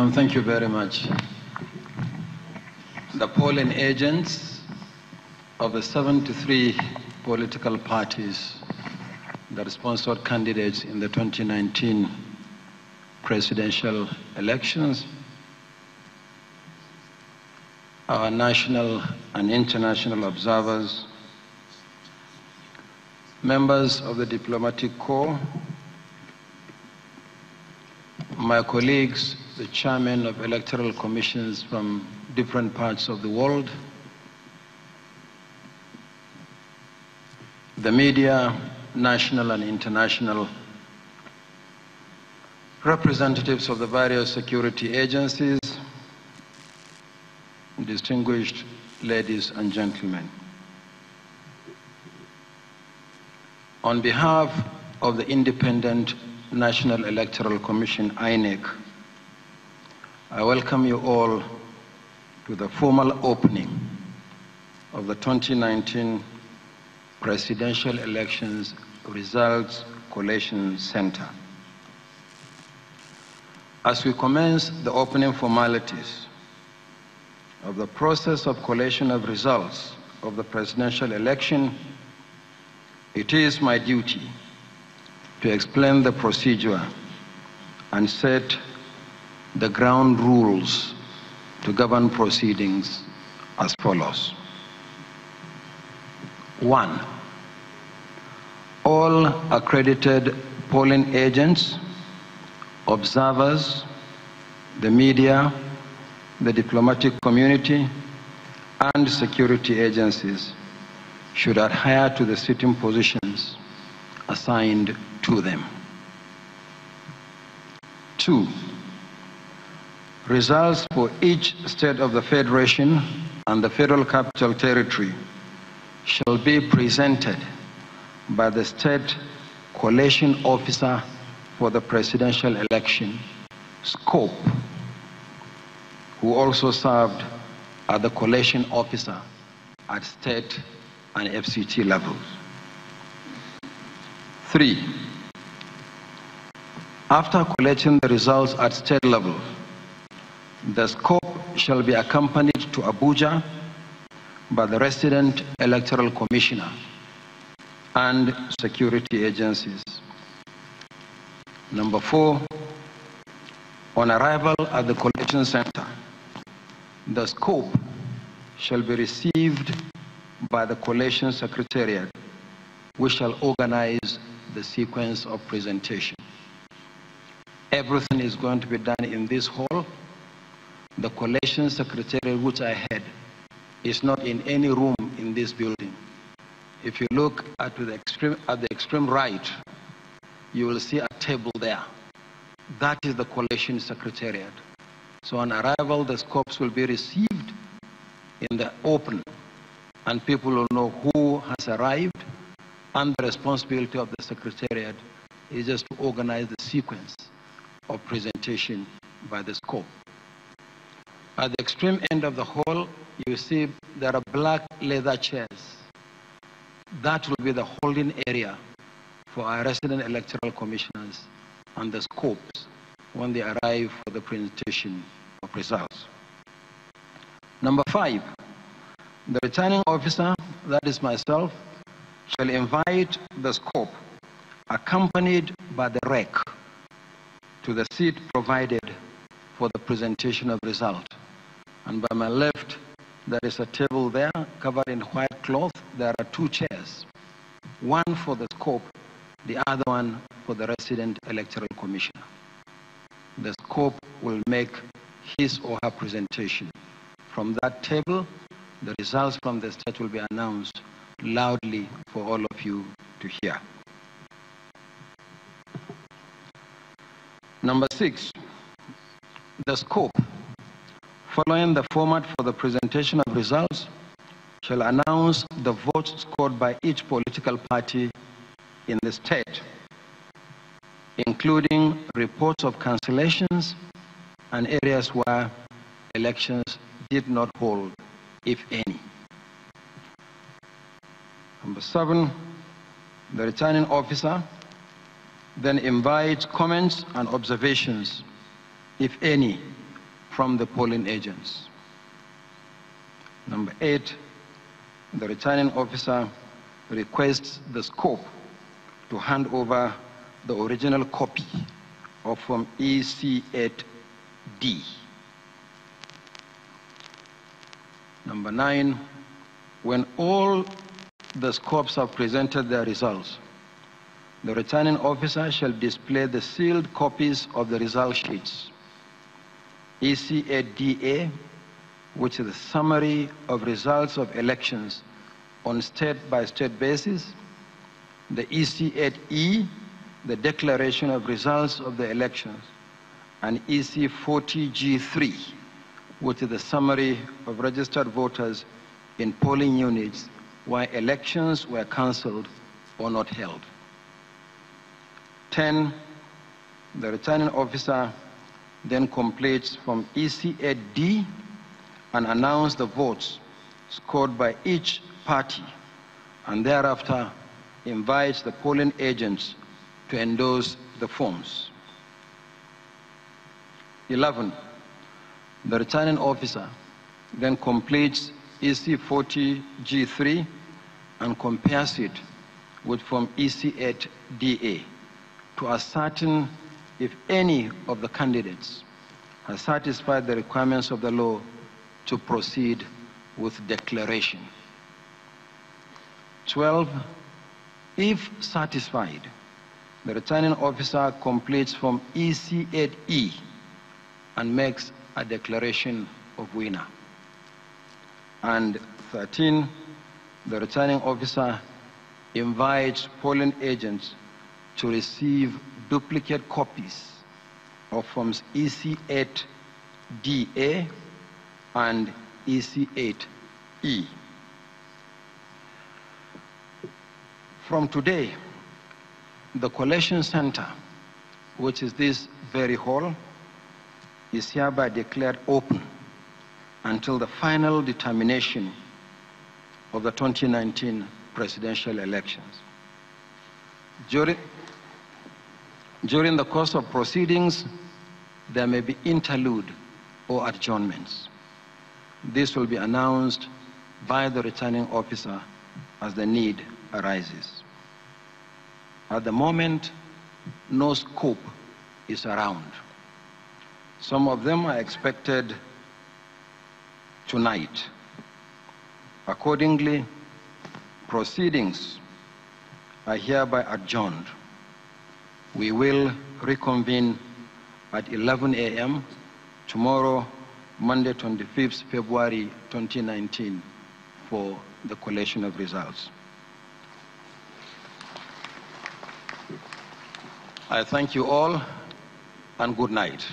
Thank you very much. The polling agents of the 73 political parties that sponsored candidates in the 2019 presidential elections, our national and international observers, members of the diplomatic corps, my colleagues, the chairmen of electoral commissions from different parts of the world, the media, national and international, representatives of the various security agencies, distinguished ladies and gentlemen. On behalf of the Independent National Electoral Commission, INEC, I welcome you all to the formal opening of the 2019 Presidential Elections Results Collation Center. As we commence the opening formalities of the process of collation of results of the presidential election, it is my duty to explain the procedure and set the ground rules to govern proceedings as follows. 1. All accredited polling agents, observers, the media, the diplomatic community, and security agencies should adhere to the sitting positions assigned to them. 2. Results for each state of the Federation and the Federal Capital Territory shall be presented by the State Collation Officer for the Presidential Election, SCOPE, who also served as the Collation Officer at state and FCT levels. 3. After collecting the results at state level, the SCOPE shall be accompanied to Abuja by the resident electoral commissioner and security agencies. 4. On arrival at the collection center, the SCOPE shall be received by the collation secretariat, which shall organize the sequence of presentation. Everything is going to be done in this hall. The collation secretariat, which I head, is not in any room in this building. If you look at the extreme right, you will see a table there. That is the collation secretariat. So on arrival, the scopes will be received in the open, and people will know who has arrived, and the responsibility of the secretariat is just to organize the sequence of presentation by the scope. At the extreme end of the hall, you see there are black leather chairs. That will be the holding area for our resident electoral commissioners and the scopes when they arrive for the presentation of results. 5, the returning officer, that is myself, shall invite the scope, accompanied by the rec, to the seat provided for the presentation of result. And by my left, there is a table there covered in white cloth. There are 2 chairs, one for the scope, the other one for the resident electoral commissioner. The scope will make his or her presentation. From that table, the results from the state will be announced loudly for all of you to hear. 6, the scope, following the format for the presentation of results, shall announce the votes scored by each political party in the state, including reports of cancellations and areas where elections did not hold, if any. 7, the returning officer then invites comments and observations, if any, from the polling agents. Number 8, the returning officer requests the scope to hand over the original copy of Form EC8D. Number 9, when all the scopes have presented their results, the returning officer shall display the sealed copies of the result sheets. EC8DA, which is a summary of results of elections on state-by-state basis. The EC8E, the declaration of results of the elections. And EC40G3, which is the summary of registered voters in polling units where elections were cancelled or not held. 10, the returning officer then completes from EC8D and announce the votes scored by each party, and thereafter invites the polling agents to endorse the forms. 11, the returning officer then completes EC40G3 and compares it with Form EC8DA to ascertain if any of the candidates has satisfied the requirements of the law to proceed with declaration. 12, if satisfied, the returning officer completes Form EC8E and makes a declaration of winner. And 13, the returning officer invites polling agents to receive duplicate copies of Forms EC8DA and EC8E. From today, the Collation Center, which is this very hall, is hereby declared open until the final determination of the 2019 presidential elections. During the course of proceedings, there may be interlude or adjournments. This will be announced by the returning officer as the need arises. At the moment, no scope is around. Some of them are expected tonight. Accordingly, proceedings are hereby adjourned. We will reconvene at 11 a.m. tomorrow, Monday, 25th February 2019, for the collation of results. I thank you all, and good night.